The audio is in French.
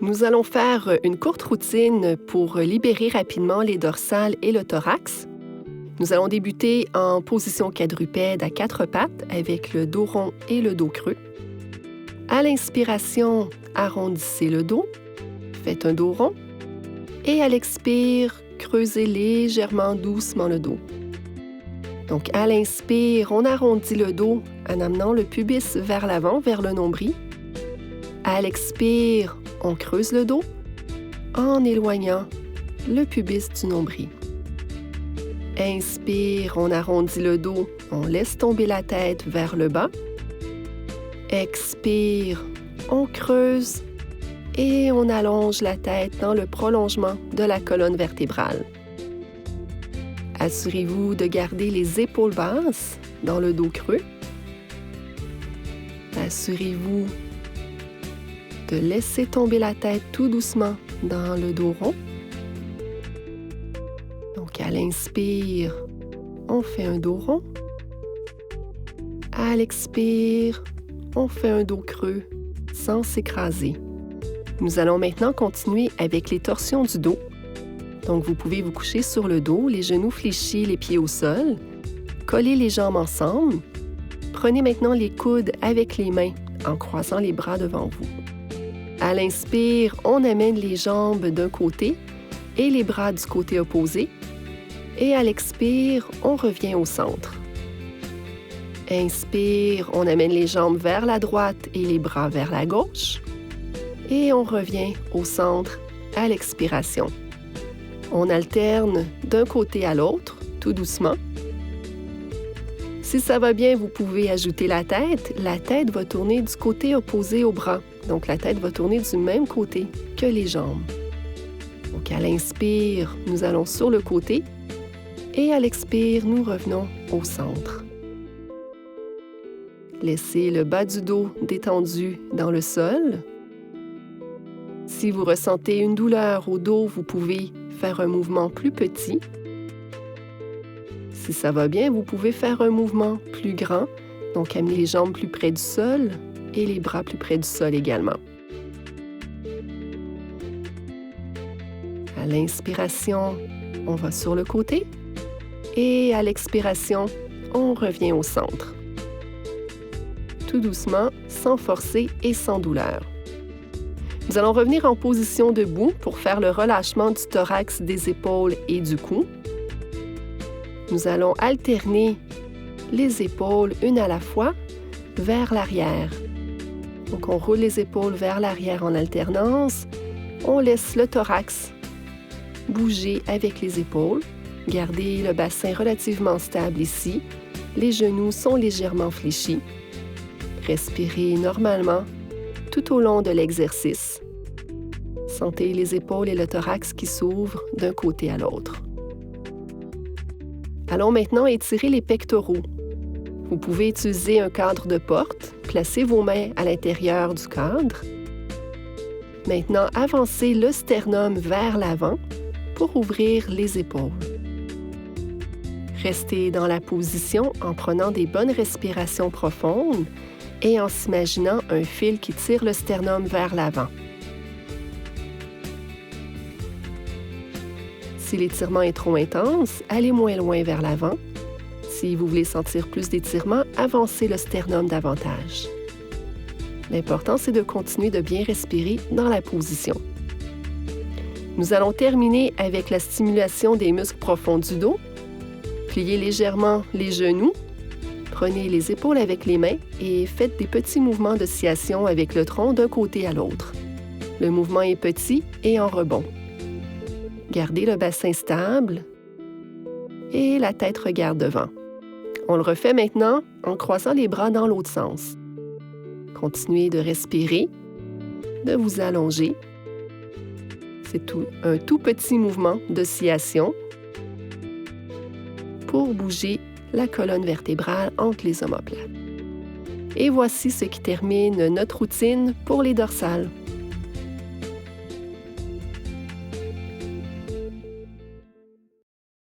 Nous allons faire une courte routine pour libérer rapidement les dorsales et le thorax. Nous allons débuter en position quadrupède à quatre pattes avec le dos rond et le dos creux. À l'inspiration, arrondissez le dos, faites un dos rond. Et à l'expire, creusez légèrement doucement le dos. Donc à l'inspire, on arrondit le dos en amenant le pubis vers l'avant, vers le nombril. À l'expire, on creuse le dos en éloignant le pubis du nombril. Inspire, on arrondit le dos, on laisse tomber la tête vers le bas. Expire, on creuse et on allonge la tête dans le prolongement de la colonne vertébrale. Assurez-vous de garder les épaules basses dans le dos creux. Assurez-vous de laisser tomber la tête tout doucement dans le dos rond. Donc, à l'inspire, on fait un dos rond. À l'expire, on fait un dos creux sans s'écraser. Nous allons maintenant continuer avec les torsions du dos. Donc, vous pouvez vous coucher sur le dos, les genoux fléchis, les pieds au sol. Collez les jambes ensemble. Prenez maintenant les coudes avec les mains en croisant les bras devant vous. À l'inspire, on amène les jambes d'un côté et les bras du côté opposé. Et à l'expire, on revient au centre. Inspire, on amène les jambes vers la droite et les bras vers la gauche. Et on revient au centre à l'expiration. On alterne d'un côté à l'autre, tout doucement. Si ça va bien, vous pouvez ajouter la tête. La tête va tourner du côté opposé au bras. Donc, la tête va tourner du même côté que les jambes. Donc, à l'inspire, nous allons sur le côté. Et à l'expire, nous revenons au centre. Laissez le bas du dos détendu dans le sol. Si vous ressentez une douleur au dos, vous pouvez faire un mouvement plus petit. Si ça va bien, vous pouvez faire un mouvement plus grand, donc amener les jambes plus près du sol et les bras plus près du sol également. À l'inspiration, on va sur le côté et à l'expiration, on revient au centre. Tout doucement, sans forcer et sans douleur. Nous allons revenir en position debout pour faire le relâchement du thorax, des épaules et du cou. Nous allons alterner les épaules une à la fois vers l'arrière. Donc, on roule les épaules vers l'arrière en alternance. On laisse le thorax bouger avec les épaules. Gardez le bassin relativement stable ici. Les genoux sont légèrement fléchis. Respirez normalement tout au long de l'exercice. Sentez les épaules et le thorax qui s'ouvrent d'un côté à l'autre. Allons maintenant étirer les pectoraux. Vous pouvez utiliser un cadre de porte. Placez vos mains à l'intérieur du cadre. Maintenant, avancez le sternum vers l'avant pour ouvrir les épaules. Restez dans la position en prenant des bonnes respirations profondes et en s'imaginant un fil qui tire le sternum vers l'avant. Si l'étirement est trop intense, allez moins loin vers l'avant. Si vous voulez sentir plus d'étirement, avancez le sternum davantage. L'important, c'est de continuer de bien respirer dans la position. Nous allons terminer avec la stimulation des muscles profonds du dos. Pliez légèrement les genoux. Prenez les épaules avec les mains et faites des petits mouvements de sciation avec le tronc d'un côté à l'autre. Le mouvement est petit et en rebond. Gardez le bassin stable et la tête regarde devant. On le refait maintenant en croisant les bras dans l'autre sens. Continuez de respirer, de vous allonger. C'est un tout petit mouvement d'oscillation pour bouger la colonne vertébrale entre les omoplates. Et voici ce qui termine notre routine pour les dorsales.